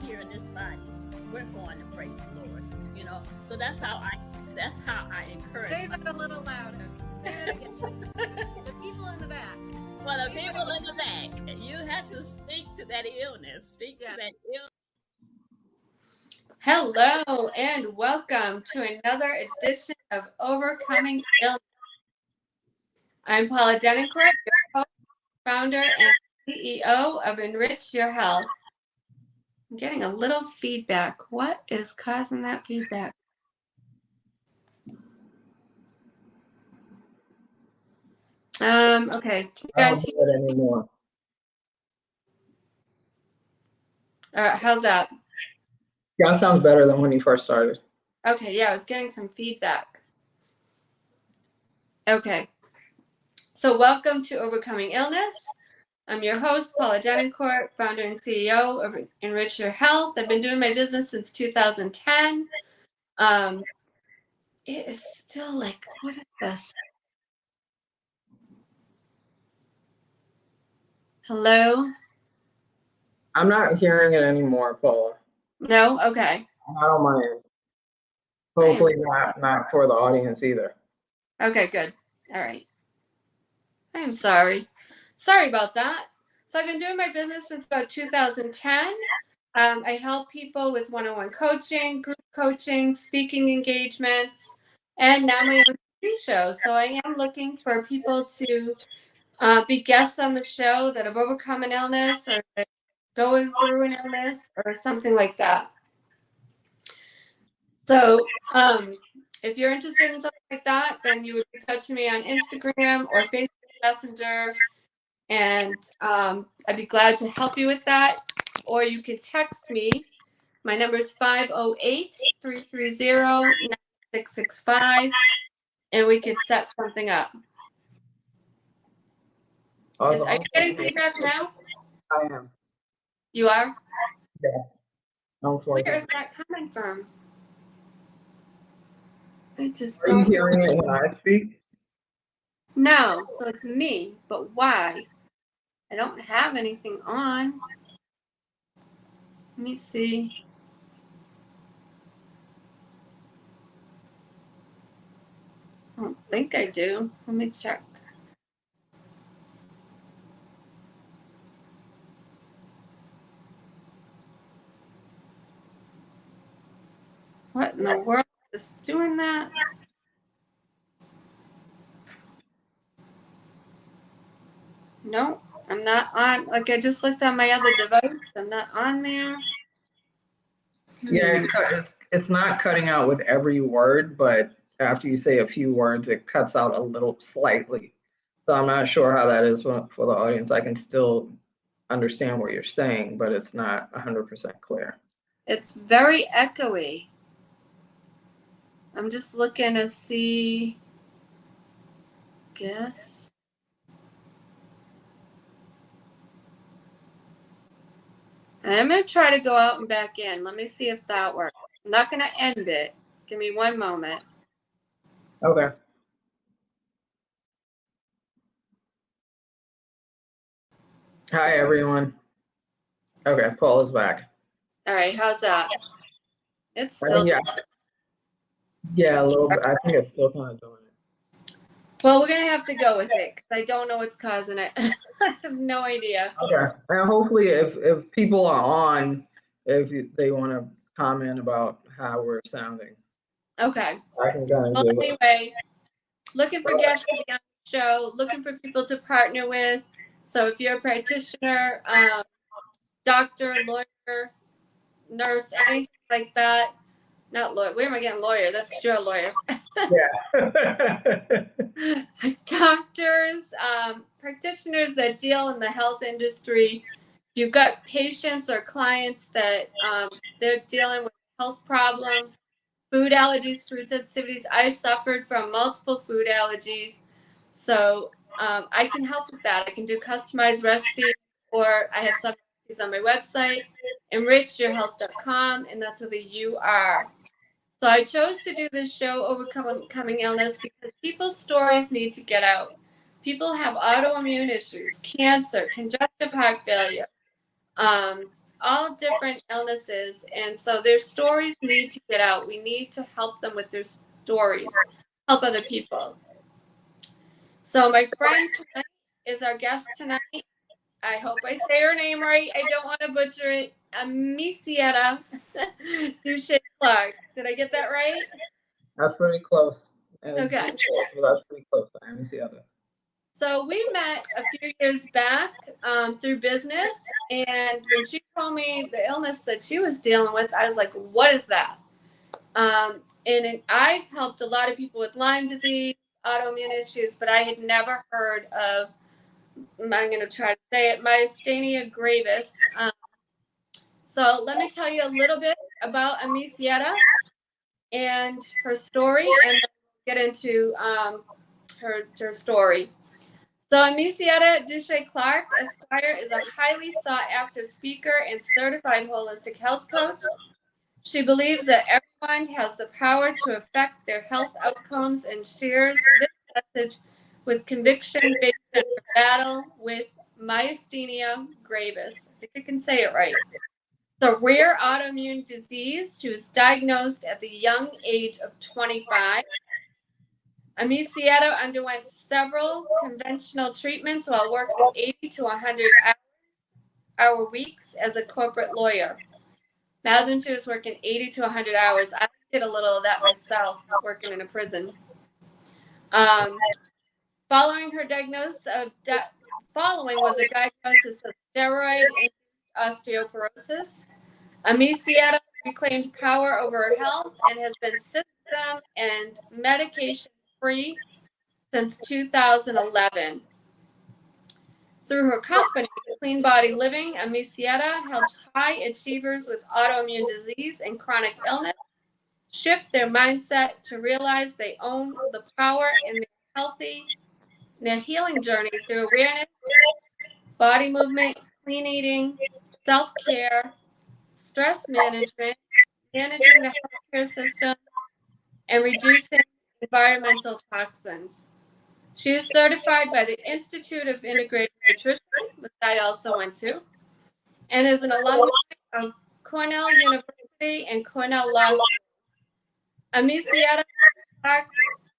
here in this body, we're going to praise the Lord. So that's how I encourage. Say that a little louder. Say it again. The people in the back. Well, the people in the back, you have to speak to that illness. Speak to that illness. Hello and welcome to another edition of Overcoming Illness. I'm Paula Denoncourt, your host, founder, and CEO of Enrich Your Health. I'm getting a little feedback. What is causing that feedback? Okay. Can you guys hear it anymore? how's that? Yeah, it sounds better than when you first started. Okay, yeah, I was getting some feedback. Okay. So welcome to Overcoming Illness. I'm your host, Paula Denoncourt, founder and CEO of Enrich Your Health. I've been doing my business since 2010. It is still like, what is this? Hello? I'm not hearing it anymore, Paula. No? Okay. Not on my end. Hopefully not for the audience either. Okay, good. All right. I'm sorry. Sorry about that. So I've been doing my business since about 2010. I help people with one-on-one coaching, group coaching, speaking engagements, and now my own TV show. So I am looking for people to be guests on the show that have overcome an illness or going through an illness or something like that. So if you're interested in something like that, then you would reach out to me on Instagram or Facebook Messenger, and I'd be glad to help you with that. Or you can text me. My number is 508-330-9665, and we could set something up. Awesome. Are you getting feedback now? I am. You are? Yes. Where is that coming from? I just Are you don't. hearing it when I speak? No, so it's me, but why? I don't have anything on. Let me see. I don't think I do. Let me check. What in the world is doing that? No, I'm not on. Like, I just looked on my other device. I'm not on there. Yeah, it's not cutting out with every word, but after you say a few words, it cuts out a little slightly. So I'm not sure how that is for the audience. I can still understand what you're saying, but it's not 100% clear. It's very echoey. I'm just looking to see. Guess. I'm going to try to go out and back in. Let me see if that works. I'm not going to end it. Give me one moment. Okay. Hi, everyone. Okay, Paula's back. All right, how's that? It's still. Yeah, a little bit. I think it's still kind of doing it. Well, we're going to have to go with it because I don't know what's causing it. I have no idea. Okay. And hopefully if people are on, they want to comment about how we're sounding. Okay. I can kind of Well, anyway, looking for guests to be on the show, looking for people to partner with. So if you're a practitioner, doctor, lawyer, nurse, anything like that. Not lawyer. Where am I getting lawyer? That's because you're a lawyer. Yeah. Doctors, practitioners that deal in the health industry. You've got patients or clients that they're dealing with health problems, food allergies, food sensitivities. I suffered from multiple food allergies. So I can help with that. I can do customized recipes, or I have some recipes on my website, enrichyourhealth.com, and that's with a U-R. So I chose to do this show, Overcoming Illness, because people's stories need to get out. People have autoimmune issues, cancer, congestive heart failure, all different illnesses. And so their stories need to get out. We need to help them with their stories, help other people. So my friend tonight is our guest tonight. I hope I say her name right. I don't want to butcher it. Amicietta Duche Clark. Did I get that right? That's pretty close. Okay. So that's pretty close. I didn't see other. So we met a few years back through business, and when she told me the illness that she was dealing with, I was like, "What is that?" I've helped a lot of people with Lyme disease, autoimmune issues, but I had never heard of. I'm going to try to say it, myasthenia gravis. So let me tell you a little bit about Amicietta and her story, and then we'll get into her story. So Amicietta Duche Clark, Esquire, is a highly sought-after speaker and certified holistic health coach. She believes that everyone has the power to affect their health outcomes and shares this message with conviction based on her battle with myasthenia gravis. I think I can say it right. It's a rare autoimmune disease. She was diagnosed at the young age of 25. Amicietta underwent several conventional treatments while working 80 to 100 hour weeks as a corporate lawyer. Imagine she was working 80 to 100 hours. I did a little of that myself, working in a prison. Following her diagnosis following was a diagnosis of steroid osteoporosis. Amicietta reclaimed power over her health and has been symptom and medication free since 2011. Through her company, Clean Body Living, Amicietta helps high achievers with autoimmune disease and chronic illness shift their mindset to realize they own the power in their healing journey through awareness, body movement, clean eating, self-care, stress management, managing the healthcare system, and reducing environmental toxins. She is certified by the Institute of Integrative Nutrition, which I also went to, and is an alumni of Cornell University and Cornell Law School. Amicietta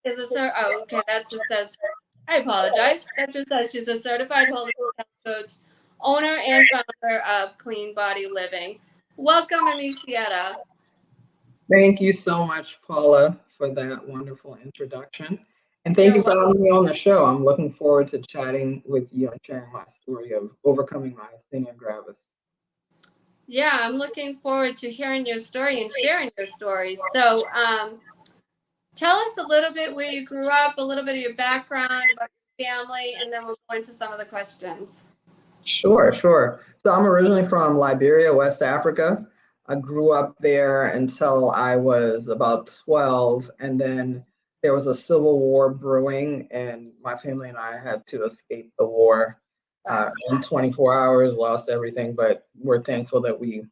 is that just says, I apologize. That just says she's a certified holistic health coach, owner and founder of Clean Body Living. Welcome, Amicietta. Thank you so much, Paula, for that wonderful introduction. And thank you for having me on the show. I'm looking forward to chatting with you and sharing my story of overcoming myasthenia gravis. Yeah, I'm looking forward to hearing your story and sharing your story. So tell us a little bit where you grew up, a little bit of your background, about your family, and then we'll go into some of the questions. Sure. So I'm originally from Liberia, West Africa. I grew up there until I was about 12, and then there was a civil war brewing, and my family and I had to escape the war in 24 hours, lost everything, but we're thankful that we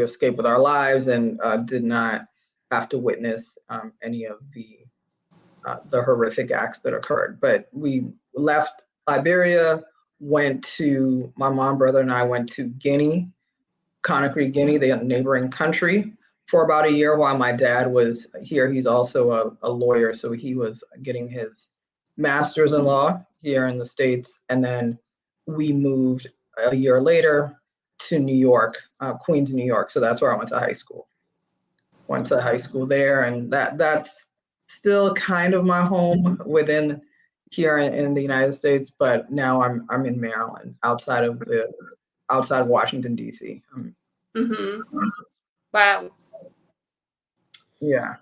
escaped with our lives and did not have to witness any of the horrific acts that occurred. But we left Liberia, my mom, brother, and I went to Guinea, Conakry, Guinea, the neighboring country, for about a year while my dad was here. He's also a lawyer, so he was getting his master's in law here in the States. And then we moved a year later to New York, Queens, New York. So that's where I went to high school. Went to high school there, and that's still kind of my home within here in the United States, but now I'm in Maryland, outside of Washington, D.C. Wow. Yeah.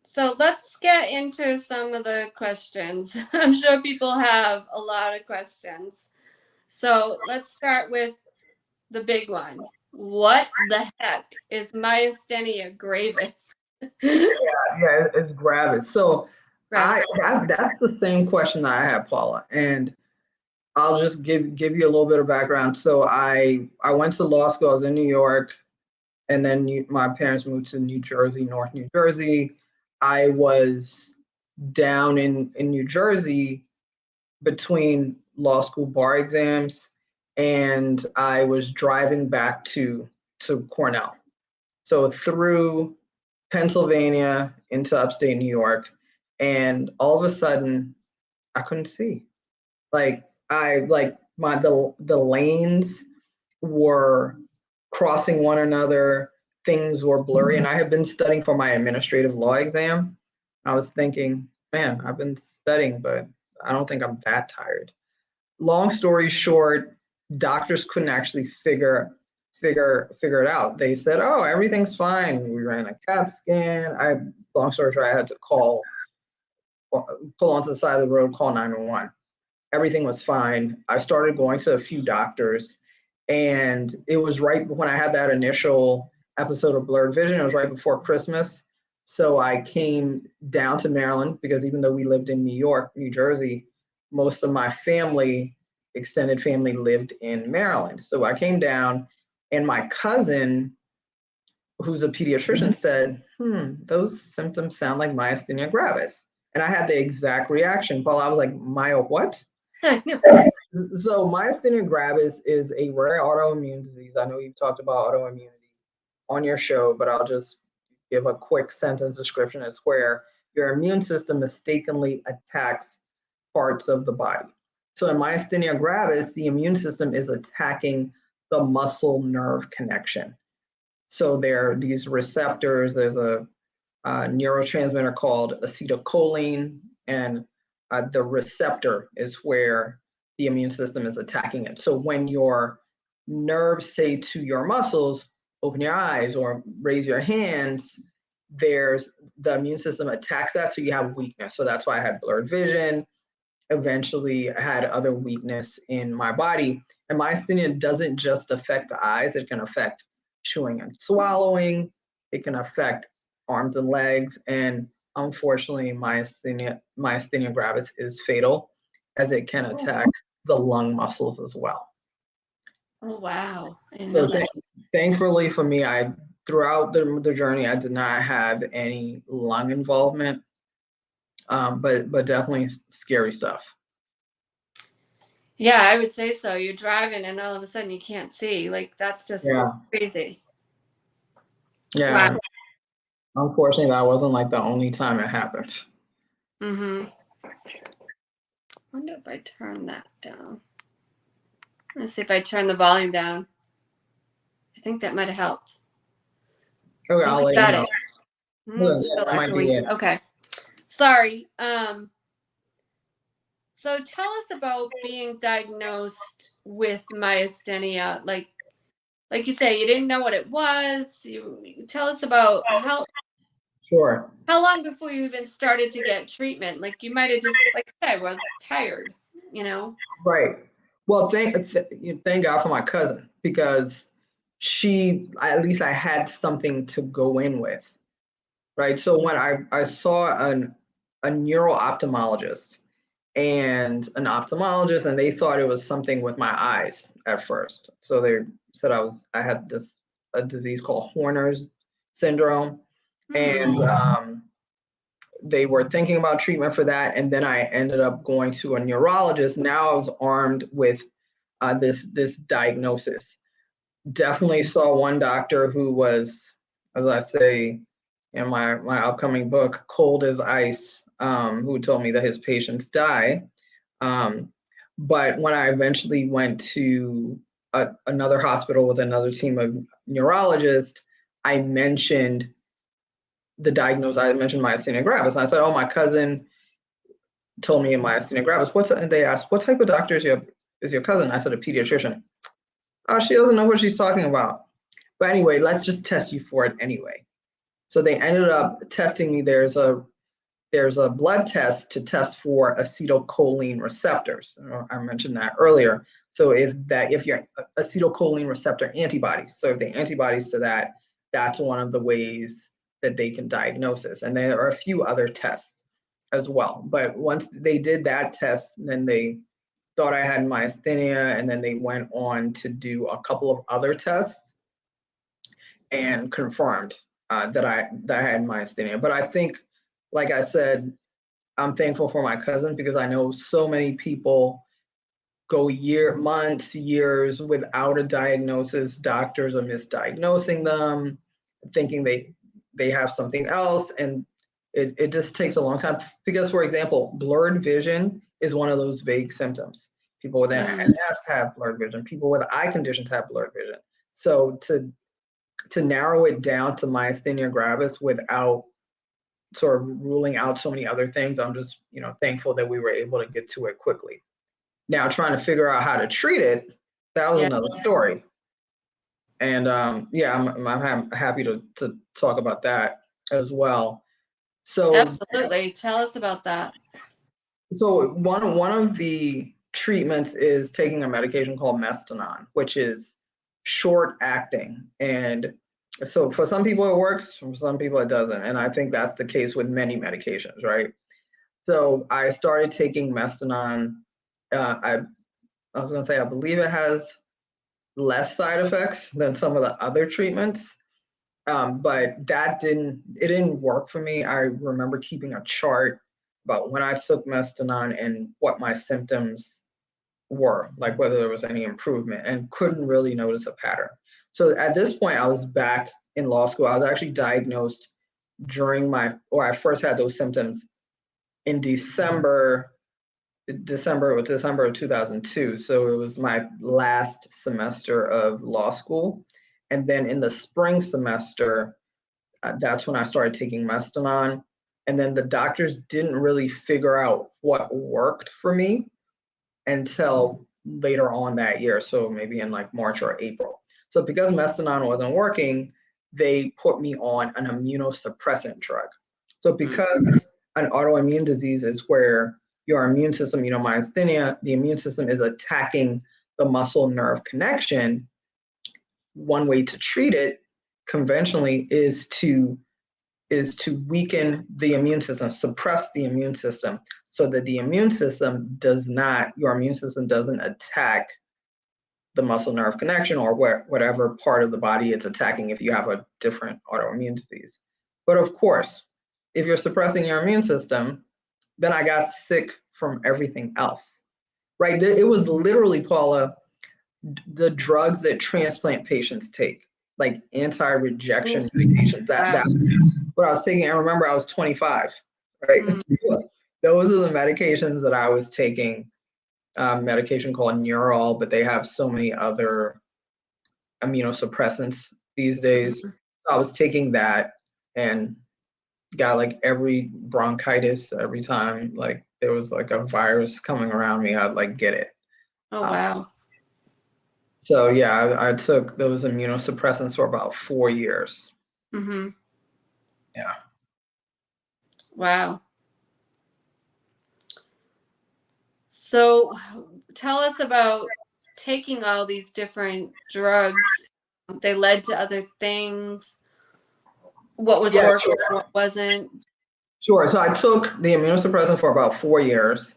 So let's get into some of the questions. I'm sure people have a lot of questions. So let's start with the big one. What the heck is myasthenia gravis? Yeah, it's gravis. So Gravis. that's the same question that I had, Paula, and I'll just give you a little bit of background. So I went to law school. I was in New York, and then my parents moved to New Jersey, North New Jersey. I was down in New Jersey between law school bar exams and I was driving back to Cornell. So through Pennsylvania into upstate New York, and all of a sudden I couldn't see. Like the lanes were crossing one another, things were blurry, and I had been studying for my administrative law exam. I was thinking, man, I've been studying, but I don't think I'm that tired. Long story short, doctors couldn't actually figure it out. They said, "Oh, everything's fine." We ran a CAT scan. Long story short, I had to pull onto the side of the road, call 911. Everything was fine. I started going to a few doctors, and it was right when I had that initial episode of blurred vision. It was right before Christmas. So I came down to Maryland because even though we lived in New York, New Jersey, most of my family, extended family, lived in Maryland. So I came down, and my cousin, who's a pediatrician, said, those symptoms sound like myasthenia gravis. And I had the exact reaction. Paul, I was like, what? So myasthenia gravis is a rare autoimmune disease. I know you've talked about autoimmunity on your show, but I'll just give a quick sentence description. It's where your immune system mistakenly attacks parts of the body. So in myasthenia gravis, the immune system is attacking the muscle nerve connection. So there are these receptors. There's a neurotransmitter called acetylcholine, and the receptor is where the immune system is attacking it. So when your nerves say to your muscles, open your eyes or raise your hands, the immune system attacks that, so you have weakness. So that's why I had blurred vision. Eventually, I had other weakness in my body. And myasthenia doesn't just affect the eyes, it can affect chewing and swallowing. It can affect arms and legs. And unfortunately, myasthenia gravis is fatal, as it can attack the lung muscles as well. Oh, wow. I didn't So know that. thankfully for me, throughout the journey, I did not have any lung involvement, but definitely scary stuff. Yeah, I would say so. You're driving and all of a sudden you can't see. Like, that's just crazy. Yeah. Wow. Unfortunately, that wasn't like the only time it happened. Mm-hmm. I wonder if I turn that down. Let's see if I turn the volume down. I think that might have helped. Okay, I'll let you know. Still That might be echoey. it. Okay. Sorry. So tell us about being diagnosed with myasthenia. Like you say, you didn't know what it was. You tell us about how long before you even started to get treatment. Like, you might have just, like I said, was tired, Right. Well, thank God for my cousin, because at least I had something to go in with. Right. So when I saw a neuro-ophthalmologist and an ophthalmologist, and they thought it was something with my eyes at first. So they said I had a disease called Horner's syndrome, and they were thinking about treatment for that. And then I ended up going to a neurologist. Now I was armed with this diagnosis. Definitely saw one doctor who was, as I say in my upcoming book, cold as ice, who told me that his patients die. But when I eventually went to another hospital with another team of neurologists, I mentioned the diagnosis. I mentioned myasthenia gravis. And I said, "Oh, my cousin told me myasthenia gravis." And they asked, "What type of doctor is your cousin?" I said, "A pediatrician." "Oh, she doesn't know what she's talking about." But anyway, let's just test you for it anyway. So they ended up testing me. There's a blood test to test for acetylcholine receptors. I mentioned that earlier. So if you're acetylcholine receptor antibodies, so if the antibodies to that, that's one of the ways that they can diagnose this. And there are a few other tests as well. But once they did that test, then they thought I had myasthenia, and then they went on to do a couple of other tests and confirmed that I had myasthenia. But I think, like I said, I'm thankful for my cousin, because I know so many people go months, years without a diagnosis. Doctors are misdiagnosing them, thinking they have something else, and it just takes a long time. Because, for example, blurred vision is one of those vague symptoms. People with MS have blurred vision. People with eye conditions have blurred vision. So to narrow it down to myasthenia gravis without sort of ruling out so many other things, I'm just, thankful that we were able to get to it quickly. Now, trying to figure out how to treat it, that was another story. And I'm happy to talk about that as well. So absolutely, tell us about that. So one of the treatments is taking a medication called Mestinon, which is short acting. And so for some people it works, for some people it doesn't. And I think that's the case with many medications, right? So I started taking Mestinon. I was going to say, I believe it has less side effects than some of the other treatments. But it didn't work for me. I remember keeping a chart about when I took Mestinon and what my symptoms were, like whether there was any improvement, and couldn't really notice a pattern. So at this point, I was back in law school. I was actually diagnosed I first had those symptoms in December of 2002. So it was my last semester of law school. And then in the spring semester, that's when I started taking Mestinon. And then the doctors didn't really figure out what worked for me until later on that year. So maybe in like March or April. So because Mestinon wasn't working, they put me on an immunosuppressant drug. So because an autoimmune disease is where your immune system, myasthenia, the immune system is attacking the muscle nerve connection, one way to treat it conventionally is to weaken the immune system, suppress the immune system, so that your immune system doesn't attack the muscle nerve connection or whatever part of the body it's attacking if you have a different autoimmune disease. But of course, if you're suppressing your immune system, then I got sick from everything else, right? It was literally, Paula, the drugs that transplant patients take, like anti-rejection medications. That's what I was taking. I remember I was 25, right? Those are the medications that I was taking. Medication called Neural, but they have so many other immunosuppressants these days. So I was taking that and got like every bronchitis every time like there was like a virus coming around me, I'd like get it. Oh wow. So yeah, I took those immunosuppressants for about 4 years. Yeah. Wow. So tell us about taking all these different drugs. They led to other things. What was working, what wasn't? Sure. So I took the immunosuppressant for about 4 years.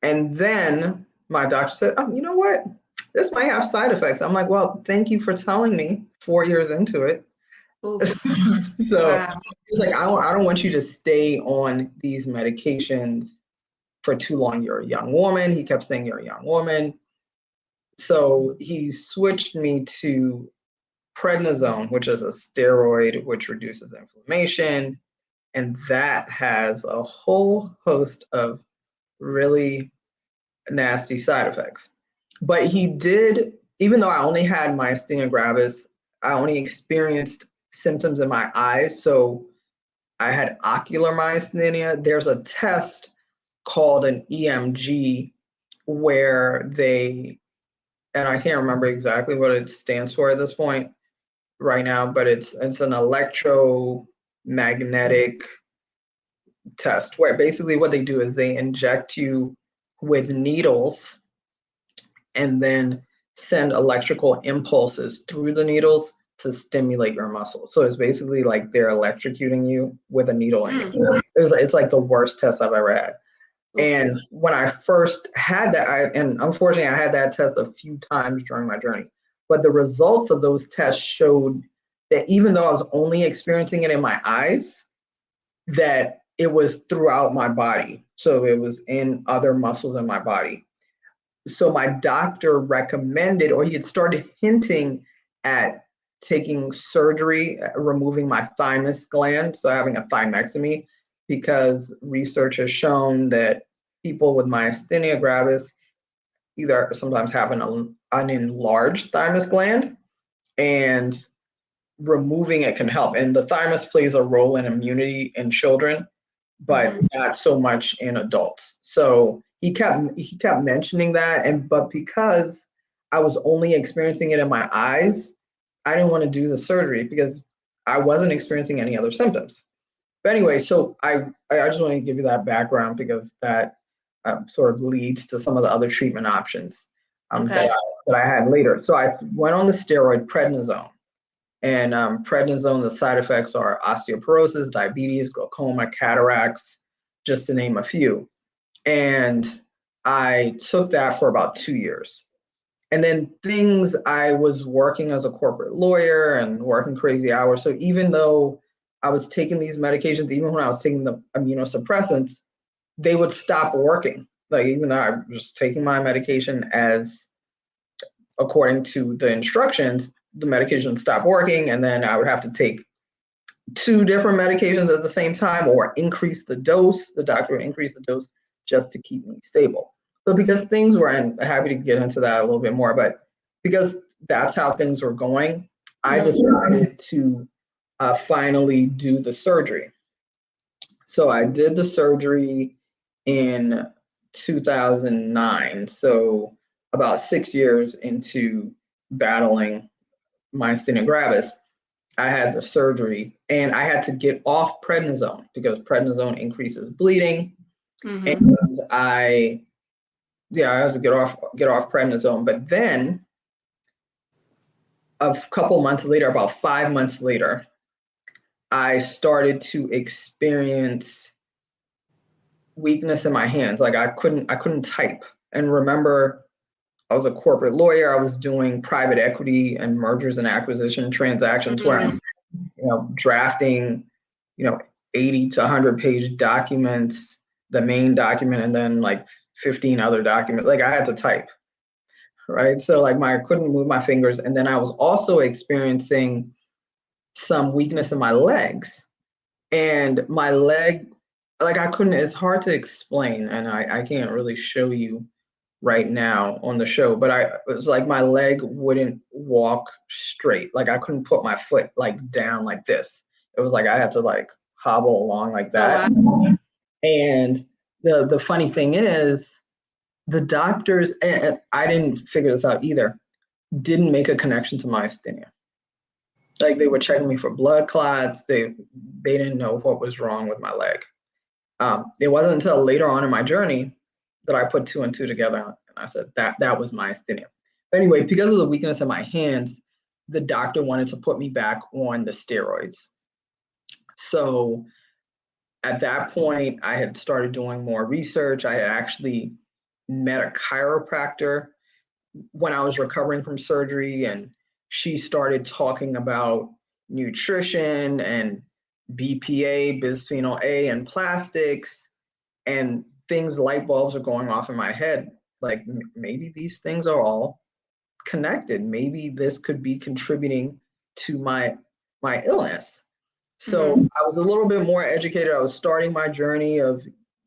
And then my doctor said, oh, you know what? This might have side effects. I'm like, well, thank you for telling me 4 years into it. So it's like, I don't want you to stay on these medications for too long. You're a young woman. He kept saying you're a young woman. So he switched me to prednisone, which is a steroid which reduces inflammation. And that has a whole host of really nasty side effects. But he did, even though I only had myasthenia gravis, I only experienced symptoms in my eyes. So I had ocular myasthenia. There's a test called an EMG where and I can't remember exactly what it stands for at this point right now, but it's an electromagnetic test where basically what they do is they inject you with needles and then send electrical impulses through the needles to stimulate your muscles. So it's basically like they're electrocuting you with a needle in you. It's like the worst test I've ever had. And when I first had that, and unfortunately I had that test a few times during my journey, but the results of those tests showed that even though I was only experiencing it in my eyes, that it was throughout my body. So it was in other muscles in my body. so my doctor recommended, or he had started hinting at taking surgery, removing my thymus gland, so having a thymectomy, because research has shown that people with myasthenia gravis either sometimes have an enlarged thymus gland, and removing it can help. And the thymus plays a role in immunity in children, but not so much in adults. So he kept mentioning that, but because I was only experiencing it in my eyes, I didn't want to do the surgery because I wasn't experiencing any other symptoms. But anyway, so I just want to give you that background, because that sort of leads to some of the other treatment options that I had later. So I went on the steroid prednisone. And prednisone, the side effects are osteoporosis, diabetes, glaucoma, cataracts, just to name a few. And I took that for about 2 years. And then I was working as a corporate lawyer and working crazy hours. So even though I was taking these medications, even when I was taking the immunosuppressants, they would stop working. Like, even though I was taking my medication as according to the instructions, the medication stopped working, and then I would have to take 2 different medications at the same time, or increase the dose. The doctor would increase the dose just to keep me stable. So because things were, and I'm happy to get into that a little bit more, but because that's how things were going, I decided to finally do the surgery. So I did the surgery in 2009. So about 6 years into battling myasthenia gravis, I had the surgery, and I had to get off prednisone because prednisone increases bleeding. And I had to get off prednisone. But then a couple months later, about 5 months later, I started to experience weakness in my hands. Like I couldn't type. And remember, I was a corporate lawyer. I was doing private equity and mergers and acquisition transactions where I'm, drafting, 80 to 100 page documents, the main document, and then like 15 other documents. Like I had to type, right? So like I couldn't move my fingers. And then I was also experiencing some weakness in my legs, and my leg, like I couldn't, it's hard to explain, and I can't really show you right now on the show, but it was like my leg wouldn't walk straight. Like I couldn't put my foot like down like this. It was like I had to like hobble along like that. Oh, wow. And the funny thing is, the doctors, and I didn't figure this out either, didn't make a connection to myasthenia. Like they were checking me for blood clots. They didn't know what was wrong with my leg. It wasn't until later on in my journey that I put 2 and 2 together, and I said that was myasthenia. But anyway, because of the weakness in my hands, the doctor wanted to put me back on the steroids. So at that point, I had started doing more research. I had actually met a chiropractor when I was recovering from surgery, and she started talking about nutrition and BPA, bisphenol A, and plastics, and things, light bulbs are going off in my head. Like maybe these things are all connected. Maybe this could be contributing to my illness. So I was a little bit more educated. I was starting my journey of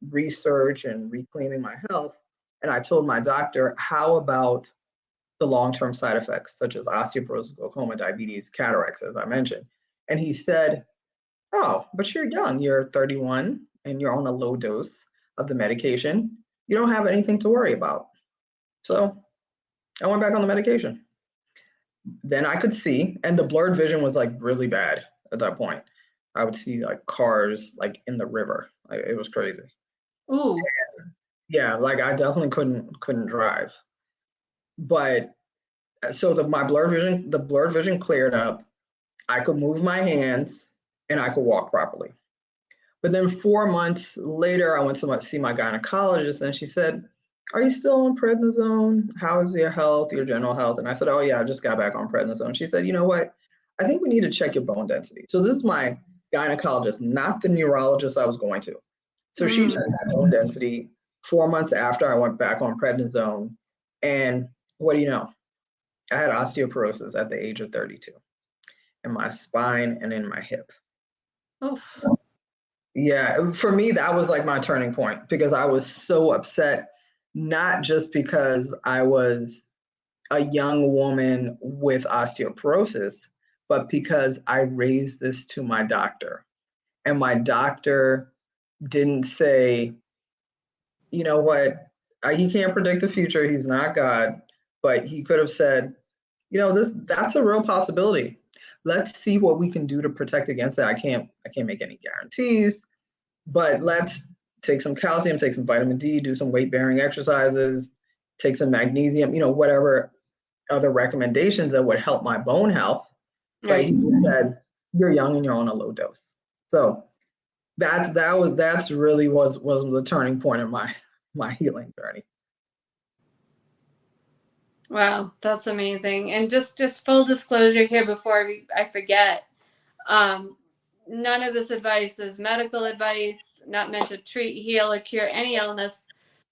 research and reclaiming my health. And I told my doctor, how about the long-term side effects, such as osteoporosis, glaucoma, diabetes, cataracts, as I mentioned? And he said, oh, but you're young, you're 31, and you're on a low dose of the medication. You don't have anything to worry about. So I went back on the medication. Then I could see, and the blurred vision was like really bad at that point. I would see like cars like in the river. Like, it was crazy. Ooh. Yeah, like I definitely couldn't drive. But so the blurred vision cleared up. I could move my hands and I could walk properly. But then 4 months later, I went to see my gynecologist, and she said, are you still on prednisone? How is your health, your general health? And I said, oh yeah, I just got back on prednisone. She said, you know what? I think we need to check your bone density. So this is my gynecologist, not the neurologist I was going to. So she checked my bone density 4 months after I went back on prednisone, And what do you know? I had osteoporosis at the age of 32 in my spine and in my hip. Oof. Yeah, for me, that was like my turning point because I was so upset, not just because I was a young woman with osteoporosis, but because I raised this to my doctor. And my doctor didn't say, you know what, he can't predict the future. He's not God, but he could have said, you know, that's a real possibility. Let's see what we can do to protect against that. I can't make any guarantees, but let's take some calcium, take some vitamin D, do some weight bearing exercises, take some magnesium, you know, whatever other recommendations that would help my bone health. But he said, you're young and you're on a low dose. So that's really was the turning point in my healing journey. Wow, that's amazing. And just full disclosure here before I forget, none of this advice is medical advice, not meant to treat, heal, or cure any illness.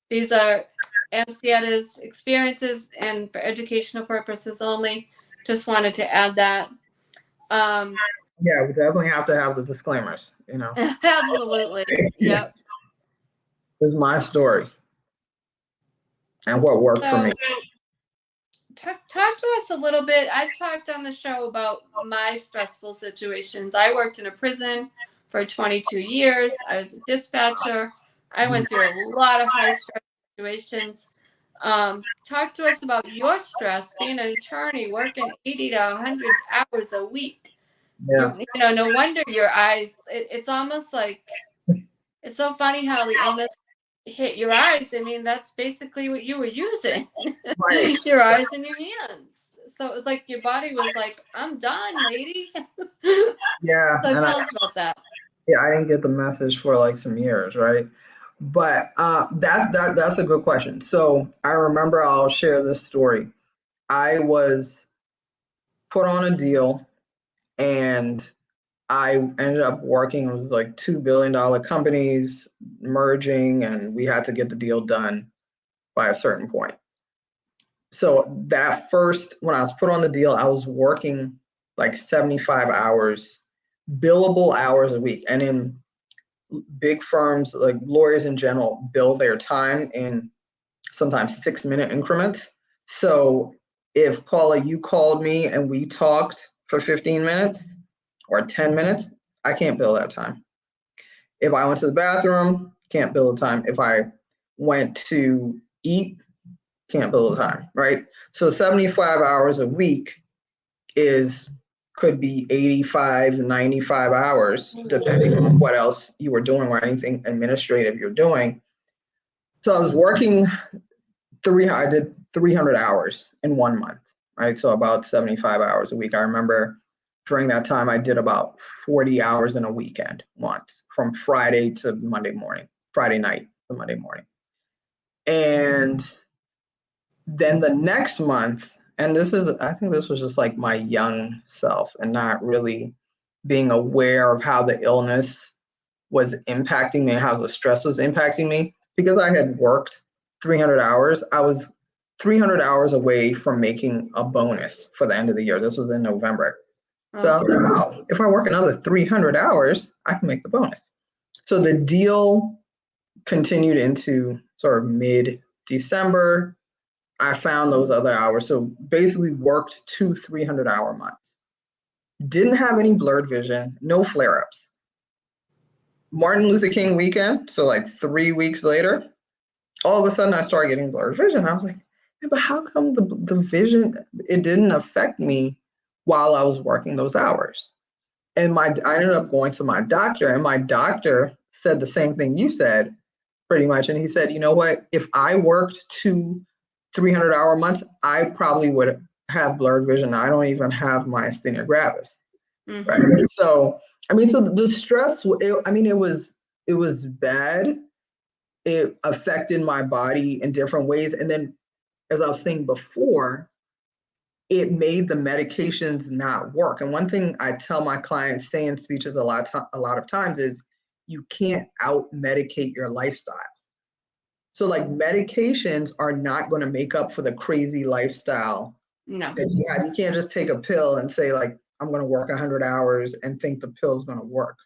These are Amsietta's experiences and for educational purposes only. Just wanted to add that. Yeah, we definitely have to have the disclaimers, you know. Absolutely. Yep. This is my story and what worked for me. Talk to us a little bit. I've talked on the show about my stressful situations. I worked in a prison for 22 years. I was a dispatcher. I went through a lot of high stress situations. Talk to us about your stress, being an attorney, working 80 to 100 hours a week. Yeah. You know, no wonder your eyes, it's almost like, it's so funny how the illness hit your eyes. I mean, that's basically what you were using. Right. Your eyes and your hands. So it was like your body was like, I'm done, lady. Yeah. So tell us about that. Yeah, I didn't get the message for like some years, right? But that's a good question. So I remember, I'll share this story. I was put on a deal and I ended up working, it was like $2 billion companies merging, and we had to get the deal done by a certain point. So that first, when I was put on the deal, I was working like 75 hours, billable hours a week. And in big firms, like lawyers in general, bill their time in sometimes 6-minute increments. So if Paula, you called me and we talked for 15 minutes or 10 minutes, I can't bill that time. If I went to the bathroom, can't bill the time. If I went to eat, can't bill the time, right? So 75 hours a week could be 85, 95 hours, depending on what else you were doing or anything administrative you're doing. So I was working I did 300 hours in 1 month, right? So about 75 hours a week. I remember during that time, I did about 40 hours in a weekend once, from Friday to Monday morning, Friday night to Monday morning. And then the next month, and I think this was just like my young self and not really being aware of how the illness was impacting me and how the stress was impacting me. Because I had worked 300 hours, I was 300 hours away from making a bonus for the end of the year. This was in November. So I was like, wow, if I work another 300 hours, I can make the bonus. So the deal continued into sort of mid-December. I found those other hours. So basically worked 2 300-hour months. Didn't have any blurred vision, no flare-ups. Martin Luther King weekend, so like 3 weeks later, all of a sudden I started getting blurred vision. I was like, yeah, but how come the vision, it didn't affect me while I was working those hours? And I ended up going to my doctor, and my doctor said the same thing you said, pretty much. And he said, you know what, if I worked 2 300-hour months, I probably would have blurred vision. I don't even have myasthenia gravis, right? So, I mean, so the stress, it was bad. It affected my body in different ways. And then, as I was saying before, it made the medications not work. And one thing I tell my clients, say in speeches a lot of times, is you can't out-medicate your lifestyle. So like medications are not going to make up for the crazy lifestyle No. that you have. You can't just take a pill and say like, I'm going to work 100 hours and think the pill's going to work.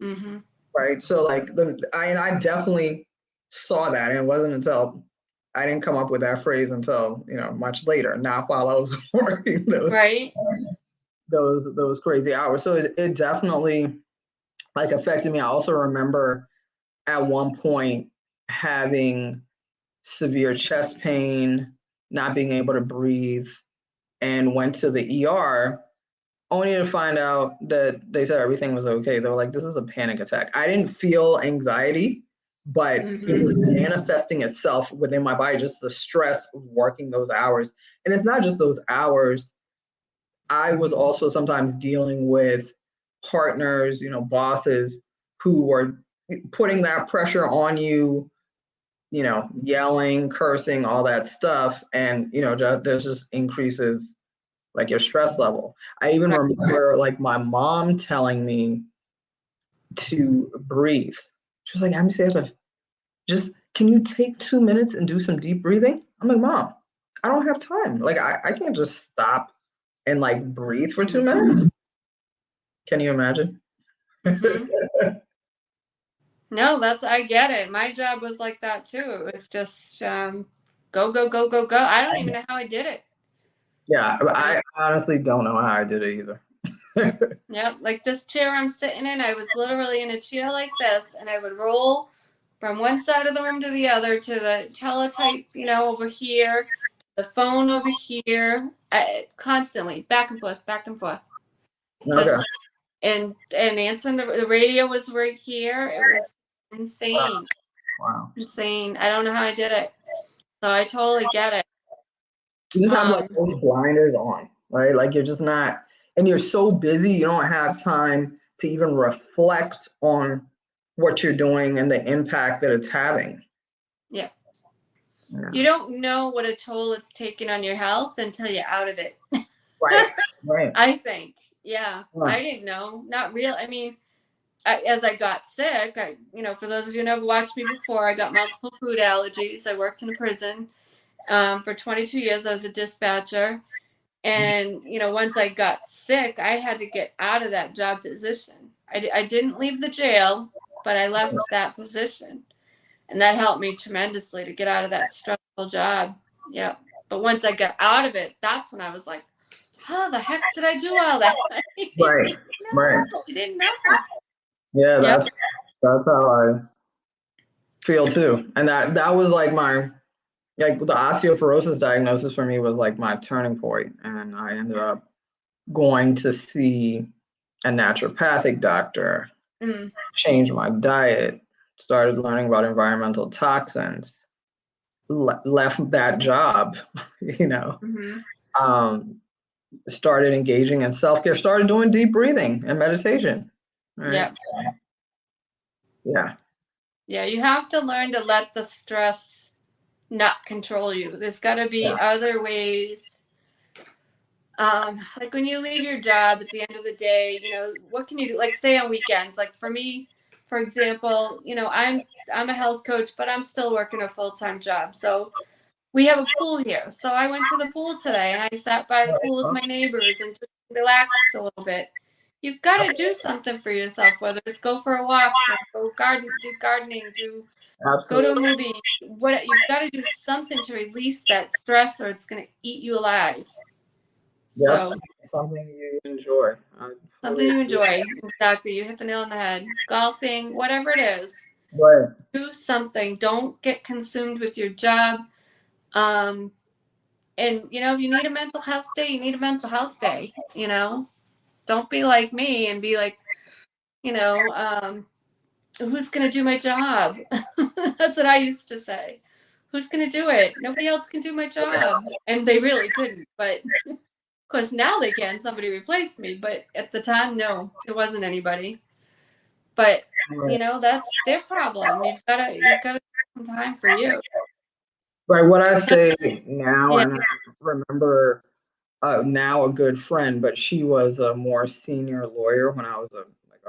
Mm-hmm. Right. So like I definitely saw that. And it wasn't until I didn't come up with that phrase until, much later, not while I was working Right. those crazy hours. So it definitely like affected me. I also remember at one point having severe chest pain, not being able to breathe, and went to the ER only to find out that they said everything was okay. They were like, this is a panic attack. I didn't feel anxiety, but it was manifesting itself within my body, just the stress of working those hours. And it's not just those hours. I was also sometimes dealing with partners, bosses who were putting that pressure on you, yelling, cursing, all that stuff. And, there's just increases like your stress level. I even remember like my mom telling me to breathe. She was like, I'm Santa, just can you take 2 minutes and do some deep breathing? I'm like, Mom, I don't have time. Like I can't just stop and like breathe for 2 minutes. Can you imagine? Mm-hmm. No, I get it. My job was like that too. It was just go, go, go, go, go. I don't even know how I did it. Yeah, I honestly don't know how I did it either. Yep, like this chair I'm sitting in, I was literally in a chair like this, and I would roll from one side of the room to the other, to the teletype, over here, the phone over here, constantly back and forth, back and forth. Okay. Just and answering the radio was right here. It was insane. Wow. Insane. I don't know how I did it. So I totally get it. You just have like those blinders on, right? Like you're just not, and you're so busy, you don't have time to even reflect on what you're doing and the impact that it's having. Yeah. You don't know what a toll it's taking on your health until you're out of it. Right. I think. Yeah. I didn't know. Not real. I mean, as I got sick, for those of you who never watched me before, I got multiple food allergies. I worked in a prison for 22 years. I was a dispatcher. And, once I got sick, I had to get out of that job position. I didn't leave the jail, but I left that position. And that helped me tremendously to get out of that stressful job. Yeah. But once I got out of it, that's when I was like, how the heck did I do all that? Right. Right. I didn't know. Yeah, that's how I feel too. And that was like the osteoporosis diagnosis for me was like my turning point. And I ended up going to see a naturopathic doctor, changed my diet, started learning about environmental toxins, left that job, started engaging in self-care, started doing deep breathing and meditation. Right? Yeah. Yeah, you have to learn to let the stress not control you. There's got to be other ways. Like when you leave your job at the end of the day, what can you do? Like say on weekends, like for me, for example, I'm a health coach, but I'm still working a full-time job. So we have a pool here. So I went to the pool today and I sat by the pool with my neighbors and just relaxed a little bit. You've got to do something for yourself, whether it's go for a walk, or go do gardening, go to a movie. What you've got to do something to release that stress, or it's going to eat you alive. So something you enjoy. Something you enjoy. Exactly. You hit the nail on the head. Golfing, whatever it is. Right. Do something. Don't get consumed with your job. And if you need a mental health day, you need a mental health day. Don't be like me and be like, who's going to do my job? That's what I used to say. Who's going to do it? Nobody else can do my job. And they really couldn't. But of course, now they can. Somebody replaced me. But at the time, no, it wasn't anybody. But, that's their problem. You've got to take some time for you. Right. What I say now, and I remember now a good friend, but she was a more senior lawyer when I was a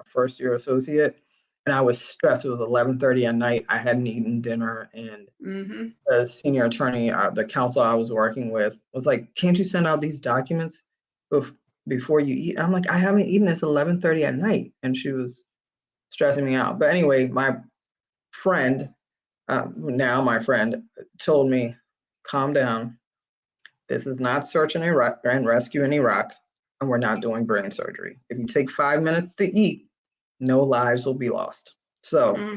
first year associate. and I was stressed. It was 11:30 at night. I hadn't eaten dinner, and Mm-hmm. the senior attorney, the counsel I was working with, was like, "Can't you send out these documents before you eat?" I'm like, "I haven't eaten. It's 11:30 at night," and she was stressing me out. But anyway, my friend, now my friend, told me, "Calm down. This is not search and rescue in Iraq, and we're not doing brain surgery. If you take 5 minutes to eat, no lives will be lost." So Mm-hmm.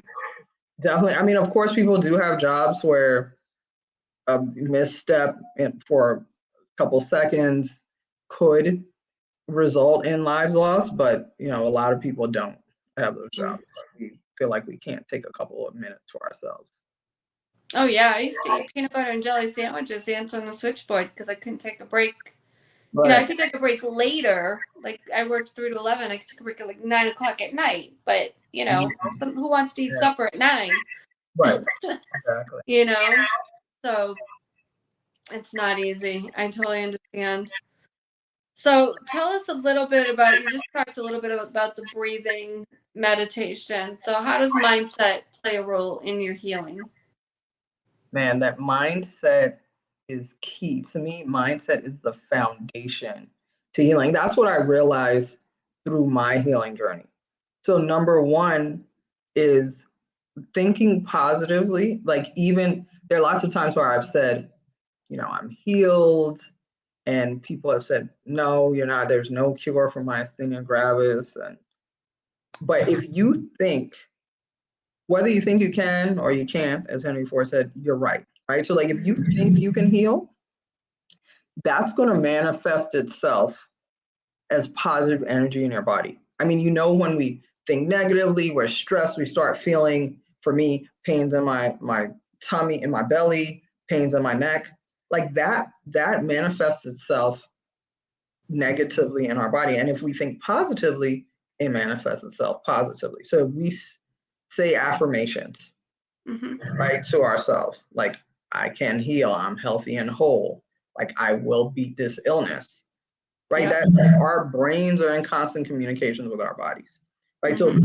definitely, I mean, of course, people do have jobs where a misstep for a couple seconds could result in lives lost, but a lot of people don't have those jobs. We feel like we can't take a couple of minutes for ourselves. Oh yeah, I used to eat peanut butter and jelly sandwiches answering the switchboard because I couldn't take a break. Right. I could take a break later. Like I worked 3 to 11. I could take a break at like 9 o'clock at night. But who wants to eat supper at 9? Right. Exactly. So it's not easy. I totally understand. So tell us a little bit about. You just talked a little bit about the breathing meditation. So how does mindset play a role in your healing? Man, that mindset is key. To me, mindset is the foundation to healing. That's what I realized through my healing journey. So number one is thinking positively. Like, even there are lots of times where I've said, I'm healed, and people have said, no, you're not. There's no cure for myasthenia gravis. But if you think, whether you think you can or you can't, as Henry Ford said, you're right. So like, if you think you can heal, that's going to manifest itself as positive energy in your body. I mean, when we think negatively, we're stressed, we start feeling, for me, pains in my tummy, in my belly, pains in my neck, like that manifests itself negatively in our body. And if we think positively, it manifests itself positively. So we say affirmations, right, to ourselves, like, I can heal, I'm healthy and whole, like, I will beat this illness, right? Yeah. That our brains are in constant communications with our bodies, right? So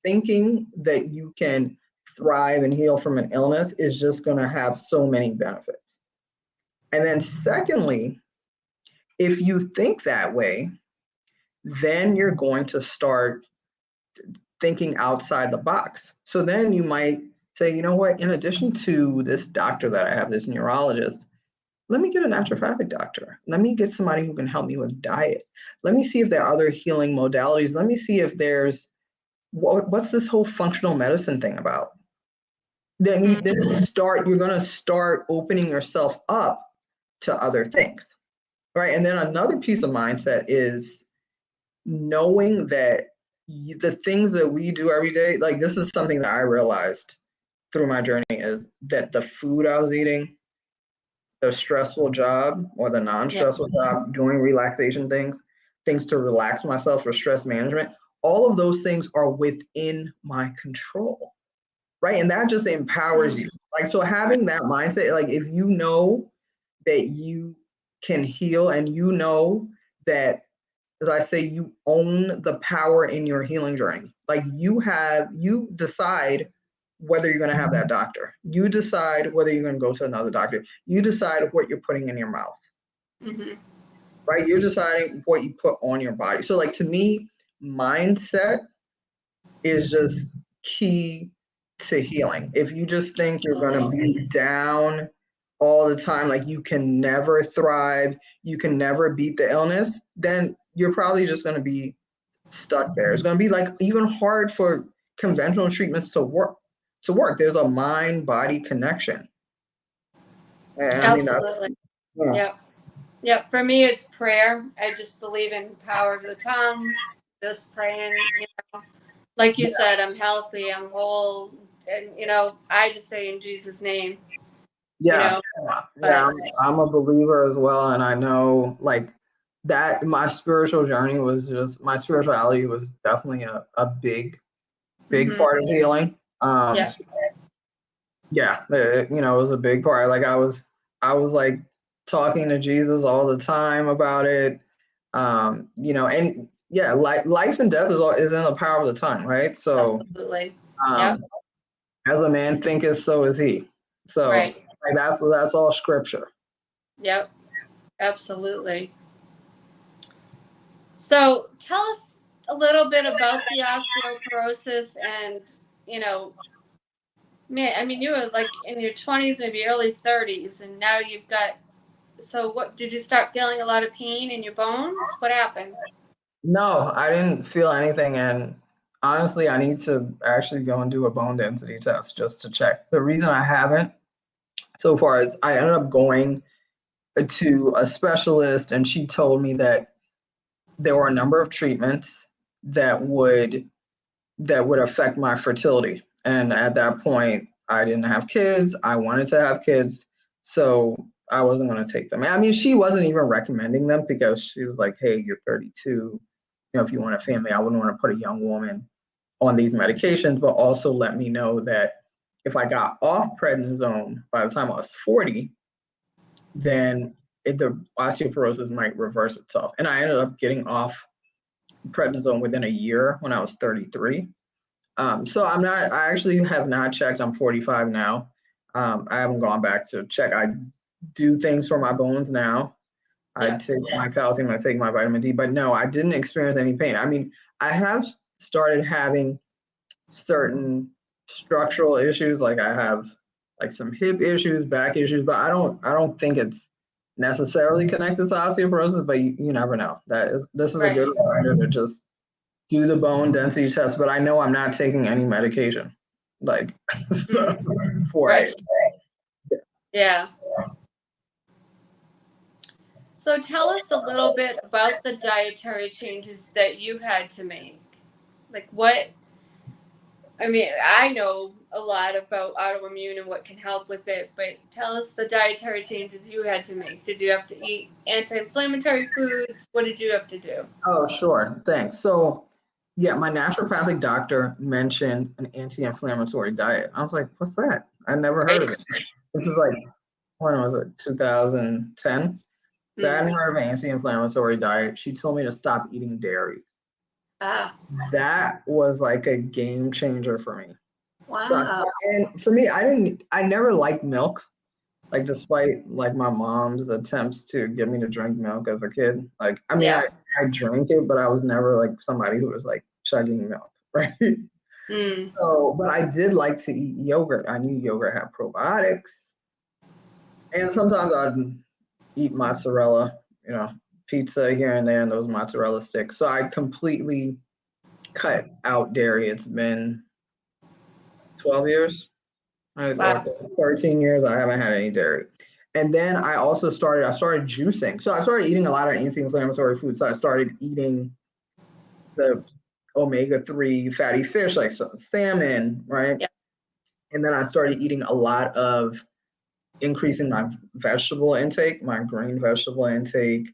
thinking that you can thrive and heal from an illness is just going to have so many benefits. And then secondly, if you think that way, then you're going to start thinking outside the box. So then you might say, you know what, in addition to this doctor that I have, this neurologist, let me get a naturopathic doctor. Let me get somebody who can help me with diet. Let me see if there are other healing modalities. Let me see if there's, what's this whole functional medicine thing about? Then you're going to start opening yourself up to other things, right? And then another piece of mindset is knowing that the things that we do every day, like, this is something that I realized through my journey, is that the food I was eating, the stressful job or the non-stressful job, doing relaxation things to relax myself for stress management, all of those things are within my control, right? And that just empowers you. Like, so having that mindset, like, if you know that you can heal, and that, as I say, you own the power in your healing journey. Like, you decide whether you're going to have that doctor. You decide whether you're going to go to another doctor. You decide what you're putting in your mouth, right? You're deciding what you put on your body. So, like, to me, mindset is just key to healing. If you just think you're going to be down all the time, like you can never thrive, you can never beat the illness, then you're probably just going to be stuck there. It's going to be like even hard for conventional treatments to work. There's a mind-body connection. And Absolutely. Yeah. For me, it's prayer. I just believe in power of the tongue. Just praying. Like you said, I'm healthy. I'm whole, and I just say in Jesus' name. I'm a believer as well, and I know, like, that my spirituality was definitely a big part of healing. It was a big part. Like, I was like talking to Jesus all the time about it. And yeah, life and death is in the power of the tongue, right? So, Absolutely. Yep. um, as a man thinketh, so is he. So, Right. like that's all scripture. Yep. Absolutely. So tell us a little bit about the osteoporosis and, you know, man, I mean, you were like in your 20s, maybe early 30s, and now you've got, so what, did you start feeling a lot of pain in your bones? What happened? No, I didn't feel anything, and honestly, I need to actually go and do a bone density test just to check. The reason I haven't so far is I ended up going to a specialist, and she told me that there were a number of treatments that would affect my fertility. And at that point, I didn't have kids. I wanted to have kids, so I wasn't going to take them. I mean, she wasn't even recommending them because she was like, "Hey, you're 32. You know, if you want a family, I wouldn't want to put a young woman on these medications." But also let me know that if I got off prednisone by the time I was 40, then the osteoporosis might reverse itself. And I ended up getting off prednisone within a year when I was 33. So I actually have not checked. I'm 45 now. I haven't gone back to check. I do things for my bones now. I Yeah. take my calcium, I take my vitamin D, but no, I didn't experience any pain. I mean, I have started having certain structural issues, like I have like some hip issues, back issues, but I don't think it's necessarily connected to osteoporosis, but you never know. This is a good Right. reminder to just do the bone density test, but I know I'm not taking any medication, like for Right. it. Yeah. So tell us a little bit about the dietary changes that you had to make. Like what, I mean, I know a lot about autoimmune and what can help with it, but tell us the dietary changes you had to make. Did you have to eat anti-inflammatory foods? What did you have to do? Oh, sure. Thanks. So, yeah, my naturopathic doctor mentioned an anti-inflammatory diet. I was like, what's that? I never heard Right? of it. This is like, when was it, 2010? So I hadn't heard of an anti-inflammatory diet. She told me to stop eating dairy. Ah, That was like a game changer for me. So wow. and for me, I never liked milk. Like despite like my mom's attempts to get me to drink milk as a kid. Like I mean Yeah. I drank it, but I was never like somebody who was like chugging milk, right? Mm. So, but I did like to eat yogurt. I knew yogurt had probiotics. And sometimes I'd eat mozzarella, you know, pizza here and there and those mozzarella sticks. So I completely cut out dairy. It's been 12 years. Or Wow. 13 years, I haven't had any dairy. And then I started juicing. So I started eating a lot of anti-inflammatory foods. So I started eating the omega-3 fatty fish, like salmon, right? Yeah. And then I started eating a lot of increasing my vegetable intake, my green vegetable intake,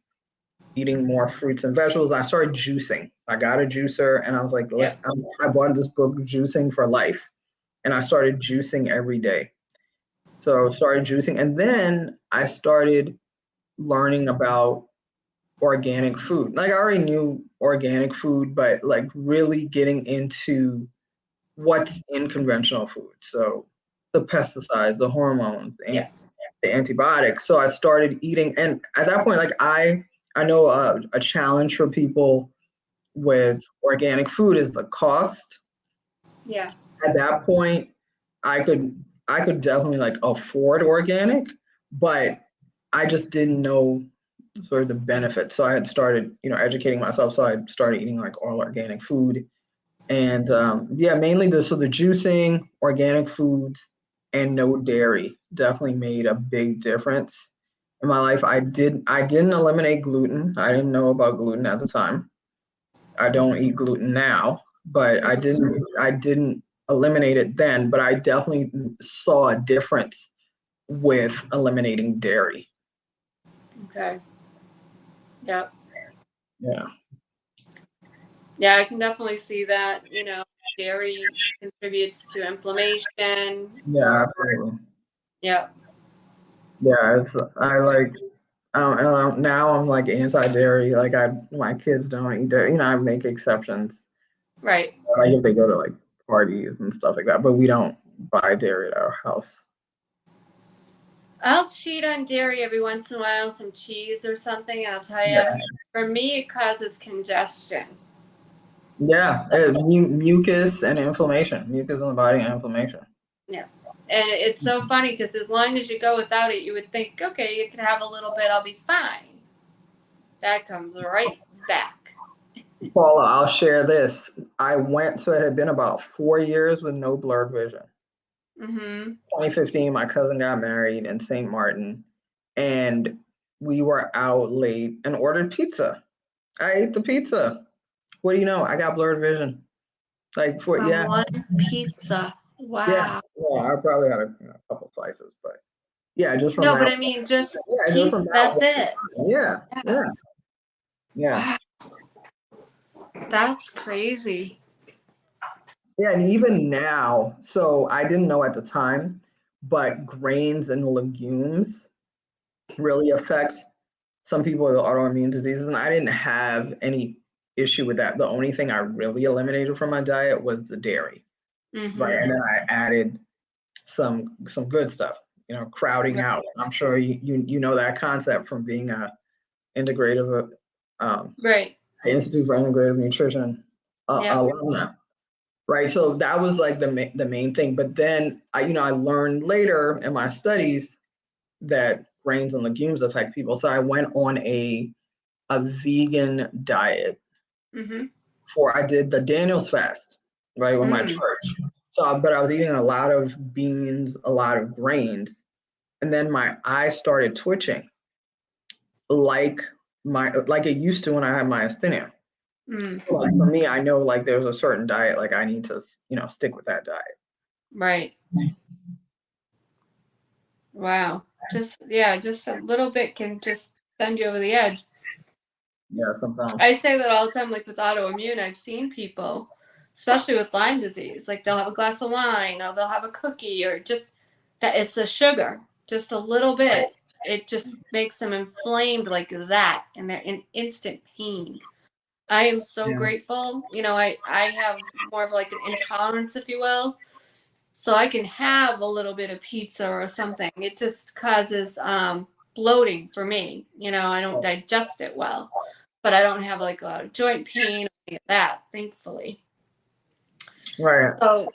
eating more fruits and vegetables. I started juicing. I got a juicer and I was like, Yeah. I bought this book, Juicing for Life. And I started juicing every day. So started juicing, and then I started learning about organic food. Like I already knew organic food, but like really getting into what's in conventional food. So the pesticides, the hormones, and Yeah. the antibiotics. So I started eating, and at that point, like I know a challenge for people with organic food is the cost. Yeah. At that point, I could I could definitely like afford organic, but I just didn't know sort of the benefits. So I had started, educating myself. So I started eating like all organic food, and yeah, mainly the juicing, organic foods, and no dairy definitely made a big difference in my life. I didn't eliminate gluten. I didn't know about gluten at the time. I don't eat gluten now, but I didn't eliminate it then, but I definitely saw a difference with eliminating dairy. Okay. Yeah. Yeah. Yeah, I can definitely see that. You know, dairy contributes to inflammation Yeah, or, absolutely. yeah. Yeah, Now I'm like anti-dairy. Like my kids don't eat dairy. I make exceptions. Right. Like if they go to like parties and stuff like that, but we don't buy dairy at our house. I'll cheat on dairy every once in a while, some cheese or something, and I'll tell you, Yeah, for me, it causes congestion. yeah. Mucus and inflammation, mucus in the body and inflammation. Yeah. And it's so funny because as long as you go without it, you would think, okay, you can have a little bit, I'll be fine. That comes right back. Paula, I'll share this. So it had been about 4 years with no blurred vision. Mm-hmm. 2015, my cousin got married in St. Martin, and we were out late and ordered pizza. I ate the pizza. What do you know? I got blurred vision. Like for From yeah, one pizza. yeah, Wow. yeah. I probably had a couple slices, but yeah, just from No, that. but I mean, just Yeah, just from pizza, that's it. Yeah, yeah, yeah, Wow. That's crazy. yeah. And even now, so I didn't know at the time, but grains and legumes really affect some people with autoimmune diseases, and I didn't have any issue with that. The only thing I really eliminated from my diet was the dairy, right? Mm-hmm. And then I added some good stuff, crowding Right. out. I'm sure you know that concept from being a integrative Right. Institute for Integrative Nutrition Yeah. alumna, right? So that was like the main thing. But then I learned later in my studies that grains and legumes affect people. So I went on a vegan diet Mm-hmm. I did the Daniel's fast, right, with my church. So, but I was eating a lot of beans, a lot of grains, and then my eyes started twitching like it used to when I had myasthenia. Mm. Like for me, I know like there's a certain diet, like I need to, stick with that diet. Right. Wow. Just a little bit can just send you over the edge. Yeah, sometimes. I say that all the time, like with autoimmune, I've seen people, especially with Lyme disease, like they'll have a glass of wine or they'll have a cookie or just that it's the sugar, just a little bit. It just makes them inflamed like that and they're in instant pain. I am so grateful. I have more of like an intolerance, if you will. So I can have a little bit of pizza or something. It just causes bloating for me. I don't digest it well, but I don't have like a lot of joint pain or any of that, thankfully. Right. So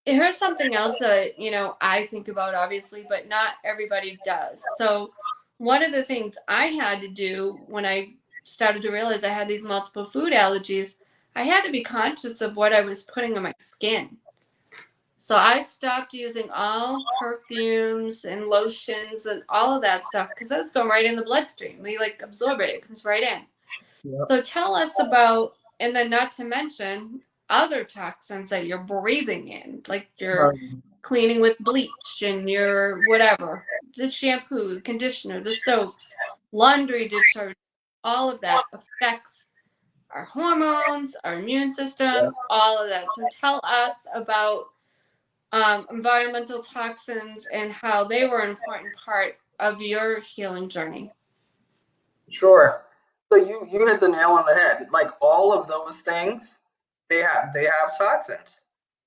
here's something else that, I think about obviously, but not everybody does. So one of the things I had to do when I started to realize I had these multiple food allergies, I had to be conscious of what I was putting on my skin. So I stopped using all perfumes and lotions and all of that stuff because that was going right in the bloodstream. We like absorb it. It comes right in. Yep. So tell us about, and then not to mention other toxins that you're breathing in, like you're cleaning with bleach and your whatever, the shampoo, the conditioner, the soaps, laundry detergent, all of that affects our hormones, our immune system, all of that. So tell us about environmental toxins and how they were an important part of your healing journey. Sure. So you hit the nail on the head. Like all of those things, they have toxins.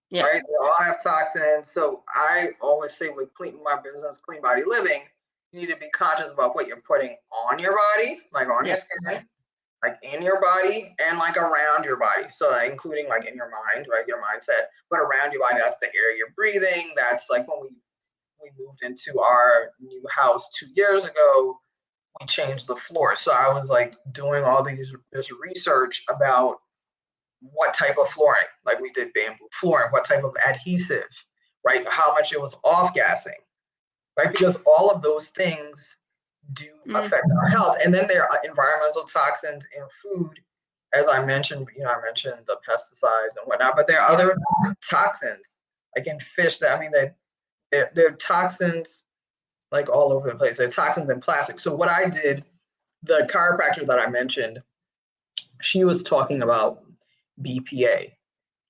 Yeah. Right? They all have toxins. So I always say with my business, Clean Body Living, you need to be conscious about what you're putting on your body, like on your skin, like in your body, and like around your body. So including like in your mind, right? Your mindset, but around your body, that's the air you're breathing. That's like when we moved into our new house 2 years ago, we changed the floor. So I was like doing all this research about what type of flooring, like we did bamboo flooring, what type of adhesive, right? How much it was off gassing, right? Because all of those things do affect our health. And then there are environmental toxins in food. As I mentioned, I mentioned the pesticides and whatnot, but there are other toxins, like in fish, that there are toxins like all over the place. There are toxins in plastic. So what I did, the chiropractor that I mentioned, she was talking about BPA.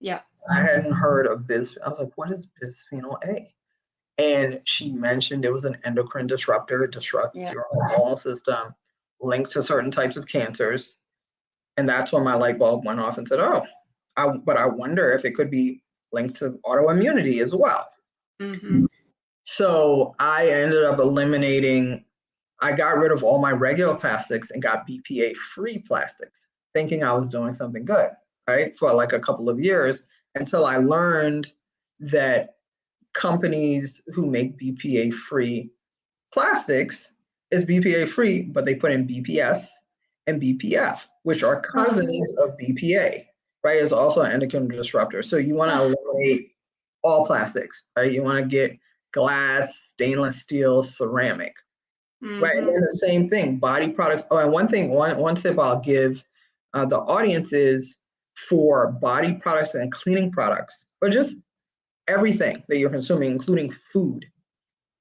Yeah. I hadn't heard of I was like, what is bisphenol A? And she mentioned it was an endocrine disruptor, it disrupts your hormonal system, linked to certain types of cancers. And that's when my light bulb went off and said, oh, but I wonder if it could be linked to autoimmunity as well. Mm-hmm. So I ended up I got rid of all my regular plastics and got BPA-free plastics, thinking I was doing something good, right? For like a couple of years, until I learned that companies who make BPA-free plastics is BPA-free, but they put in BPS and BPF, which are cousins of BPA, right? It's also an endocrine disruptor. So you want to eliminate all plastics, right? You want to get glass, stainless steel, ceramic, right? And then the same thing, body products. Oh, and one tip I'll give the audience is for body products and cleaning products, or just everything that you're consuming, including food.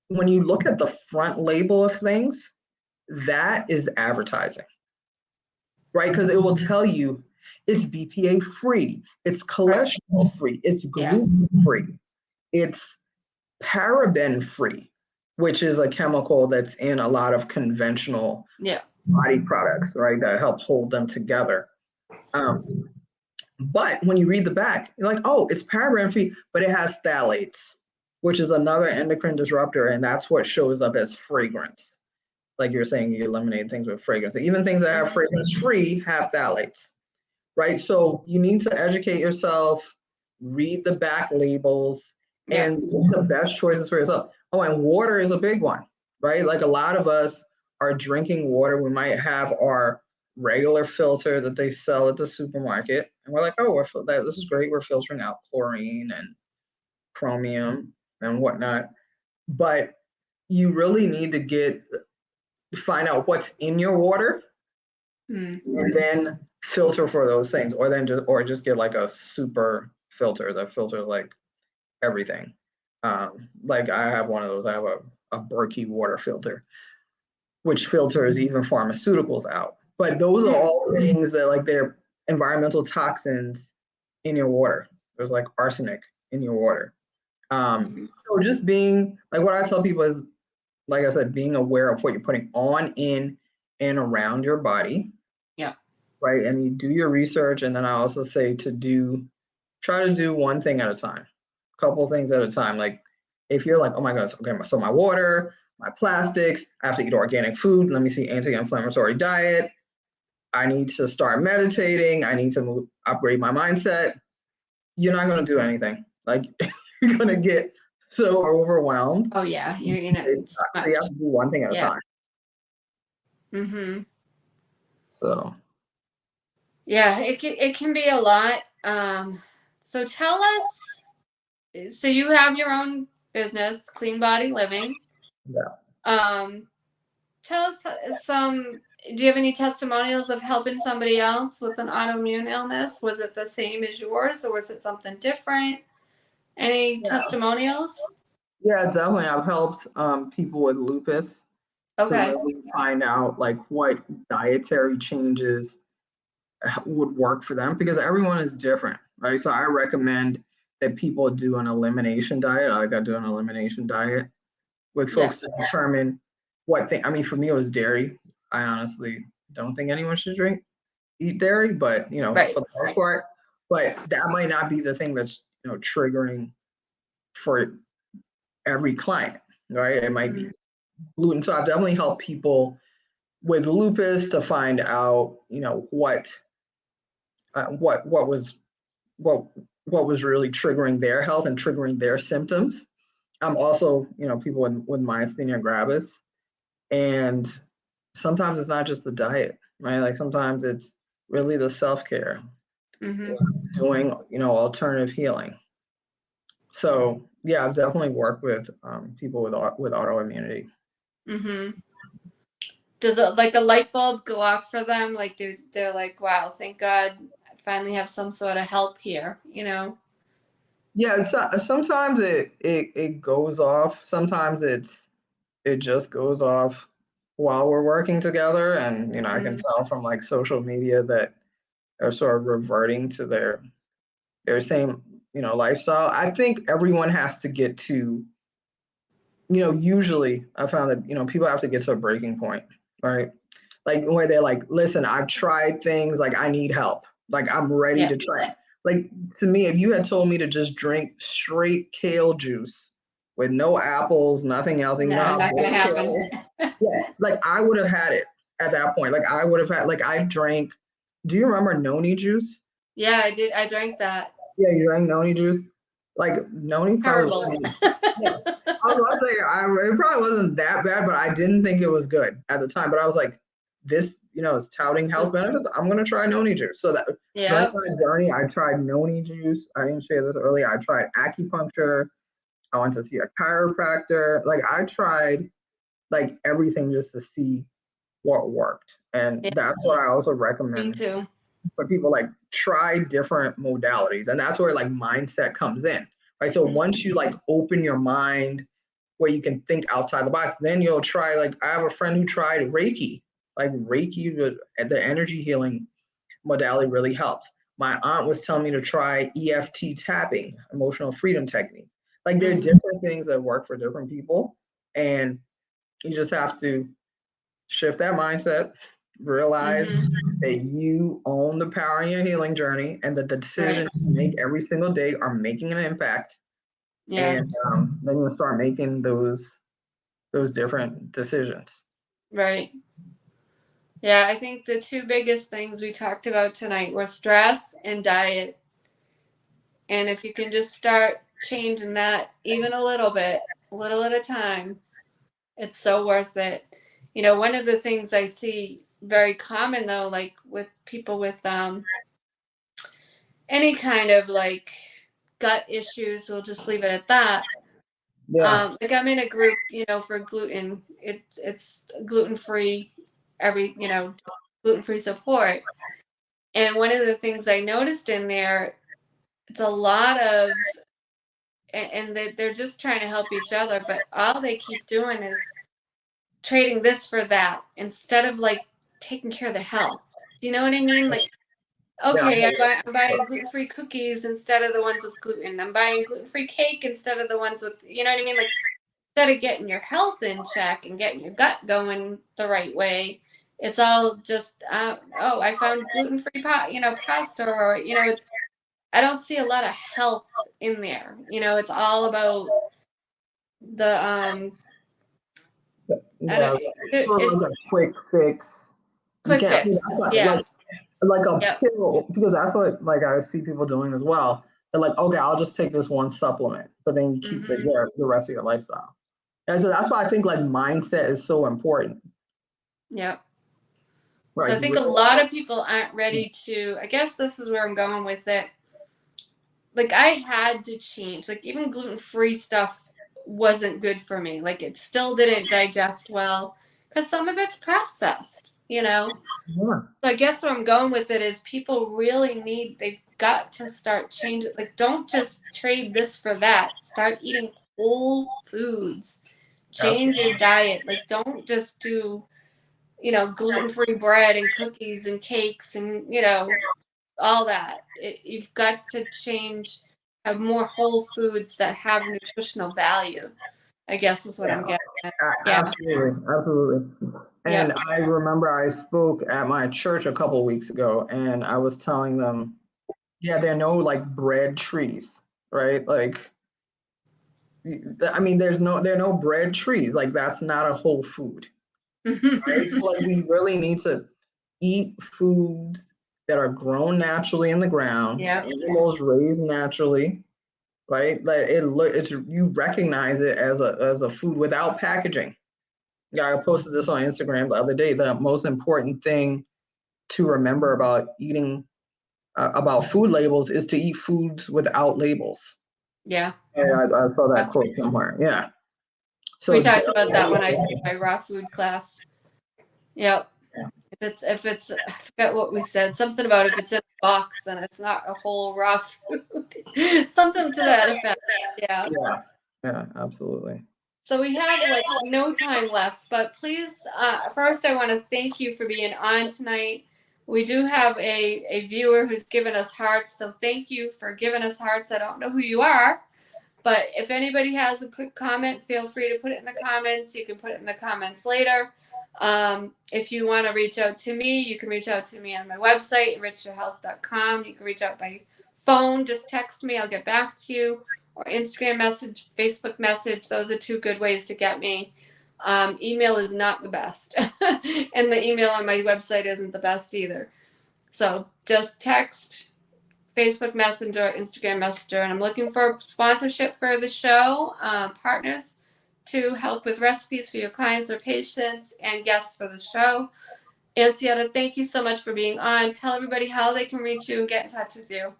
When you look at the front label of things, that is advertising, right? Because it will tell you it's BPA free, it's cholesterol free, it's gluten free, it's paraben free, which is a chemical that's in a lot of conventional body products, right? That helps hold them together. But when you read the back, you're like, oh, it's paraben free, but it has phthalates, which is another endocrine disruptor, and that's what shows up as fragrance. Like you're saying, you eliminate things with fragrance. Even things that have fragrance free have phthalates, right? So you need to educate yourself, read the back labels, and make the best choices for yourself. Oh, and water is a big one, right? Like a lot of us are drinking water. We might have our regular filter that they sell at the supermarket, and we're like, oh, this is great. We're filtering out chlorine and chromium and whatnot. But you really need to find out what's in your water and then filter for those things, or just get like a super filter that filters like everything. Like I have one of those. I have a Berkey water filter, which filters even pharmaceuticals out. But those are all things that like they're environmental toxins in your water. There's like arsenic in your water. So just being like, what I tell people is, like I said, being aware of what you're putting on, in, and around your body. Yeah. Right. And you do your research. And then I also say try to do one thing at a time, a couple things at a time. Like if you're like, oh my gosh, okay, so my water, my plastics, I have to eat organic food. Let me see, anti-inflammatory diet. I need to start meditating. I need to upgrade my mindset. You're not going to do anything. Like you're going to get so overwhelmed. Oh yeah, you're gonna. So you have to do one thing at a time. Mm-hmm. So. Yeah, it can be a lot. So tell us. So you have your own business, Clean Body Living. Yeah. Tell us some. Do you have any testimonials of helping somebody else with an autoimmune illness? Was it the same as yours, or was it something different? Any testimonials? Yeah, definitely. I've helped people with lupus to really find out like what dietary changes would work for them, because everyone is different, right? So I recommend that people do an elimination diet. I got to do an elimination diet with folks to determine what thing. I mean, for me, it was dairy. I honestly don't think anyone should eat dairy, but for the most part. But that might not be the thing that's triggering for every client, right? It might be gluten. So I've definitely helped people with lupus to find out, what was really triggering their health and triggering their symptoms. I'm also, people with myasthenia gravis, and sometimes it's not just the diet, right? Like sometimes it's really the self-care, doing, alternative healing. So yeah, I've definitely worked with people with autoimmunity. Does it like a light bulb go off for them? Like they're like, wow, thank God I finally have some sort of help here, Yeah, sometimes it goes off. Sometimes it just goes off while we're working together, and I can tell from like social media that they're sort of reverting to their same lifestyle. I think everyone has to get to usually I found that, people have to get to a breaking point, right? Like where they're like, listen, I've tried things, like I need help. Like I'm ready Yeah. to try. Like to me, if you had told me to just drink straight kale juice with no apples, nothing else, and you know No, how not gonna bitter happen. kale is, yeah, like I would have had it at that point. Like I would have had, like I drank. Do you remember noni juice? Yeah, I did. I drank that. Yeah, you drank noni juice. Like noni probably Terrible. wasn't. Yeah, I was about to say, it probably wasn't that bad, but I didn't think it was good at the time. But I was like, this, is touting health benefits. I'm gonna try noni juice. So that during Yeah. my journey, I tried noni juice. I didn't share this earlier. I tried acupuncture. I went to see a chiropractor. Like I tried like everything just to see what worked. And Yeah. that's what I also Me recommend too. for people, like try different modalities. And that's where like mindset comes in. Right. So once you like open your mind where you can think outside the box, then you'll try, like I have a friend who tried Reiki. Like Reiki, the energy healing modality really helps. My aunt was telling me to try EFT tapping, emotional freedom technique. Like there are different things that work for different people. And you just have to shift that mindset, realize that you own the power in your healing journey and that the decisions you make every single day are making an impact. Yeah. And then you'll start making those different decisions. Right. Yeah, I think the two biggest things we talked about tonight were stress and diet. And if you can just start changing that even a little bit, a little at a time, it's so worth it. One of the things I see very common though, like with people with any kind of like gut issues, we'll just leave it at that. Yeah. Like I'm in a group, for gluten. It's gluten-free, gluten-free support. And one of the things I noticed in there, it's a lot of, and they're just trying to help each other, but all they keep doing is trading this for that instead of like taking care of the health. Do you know what I mean? Like, okay, I'm buying gluten-free cookies instead of the ones with gluten. I'm buying gluten-free cake instead of the ones with, you know what I mean? Like, instead of getting your health in check and getting your gut going the right way, it's all just, I found gluten-free pasta, or, I don't see a lot of health in there. It's all about the, Yeah, sort of like a quick fix. You quick can't, fix. that's not, Yeah. like a Yep. pill, because that's what like I see people doing as well. They're like, okay, I'll just take this one supplement, but then you keep the rest of your lifestyle. And so that's why I think like mindset is so important. Yep. Right. So I think a lot of people aren't ready to, I guess this is where I'm going with it. Like I had to change, like even gluten-free stuff wasn't good for me. Like it still didn't digest well because some of it's processed, Yeah. So I guess where I'm going with it is people really they've got to start changing. Like don't just trade this for that. Start eating whole foods. Change your diet. Like don't just do, gluten-free bread and cookies and cakes and, all that. You've got to change, have more whole foods that have nutritional value, I guess is what I'm getting at. Yeah. Absolutely. And I remember I spoke at my church a couple weeks ago and I was telling them, yeah, there are no like bread trees, right? Like, I mean, there are no bread trees. Like that's not a whole food, right? So like we really need to eat foods that are grown naturally in the ground, animals raised naturally, right? Like you recognize it as a food without packaging. Yeah, I posted this on Instagram the other day. The most important thing to remember about eating about food labels is to eat foods without labels. Yeah. I saw that quote somewhere. Yeah. So we talked about that when I took my raw food class. Yep. If it's I forget what we said, something about if it's in a box and it's not a whole raw food. Something to that effect. Yeah. Yeah, absolutely. So we have like no time left, but please, first I want to thank you for being on tonight. We do have a viewer who's given us hearts, so thank you for giving us hearts. I don't know who you are, But if anybody has a quick comment, feel free to put it in the comments. You can put it in the comments later. If you want to reach out to me, you can reach out to me on my website, enrichyourhealth.com. You can reach out by phone, just text me, I'll get back to you, or Instagram message, Facebook message. Those are 2 good ways to get me. Email is not the best, and the email on my website isn't the best either. So just text, Facebook Messenger, Instagram Messenger, and I'm looking for sponsorship for the show, partners to help with recipes for your clients or patients, and guests for the show. Ancietta, thank you so much for being on. Tell everybody how they can reach you and get in touch with you.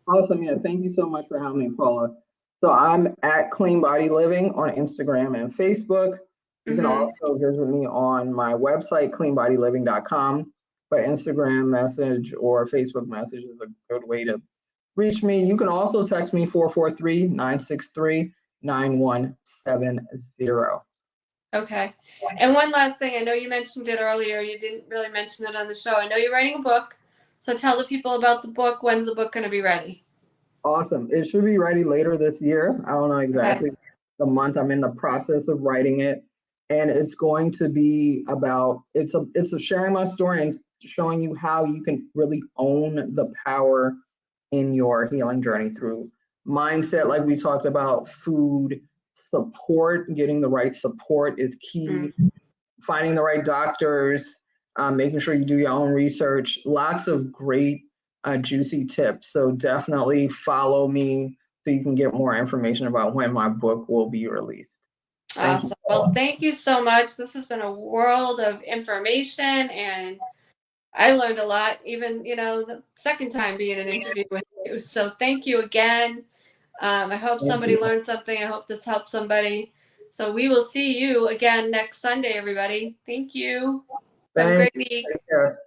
Awesome. Yeah. Thank you so much for having me, Paula. So I'm at Clean Body Living on Instagram and Facebook. You can also visit me on my website, cleanbodyliving.com. But Instagram message or Facebook message is a good way to reach me. You can also text me 443-963-9170. Okay. And one last thing, I know you mentioned it earlier. You didn't really mention it on the show. I know you're writing a book. So tell the people about the book. When's the book going to be ready? Awesome. It should be ready later this year. I don't know exactly the month. I'm in the process of writing it. And it's going to be about, it's a sharing my story and showing you how you can really own the power in your healing journey through mindset, like we talked about, food, support. Getting the right support is key. Finding the right doctors, making sure you do your own research. Lots of great juicy tips. So definitely follow me so you can get more information about when my book will be released. Awesome. Well, thank you so much. This has been a world of information, and I learned a lot, even, the second time being an interview with you. So thank you again. I hope somebody learned something. I hope this helped somebody. So we will see you again next Sunday, everybody. Thank you. Have a great week. Take care.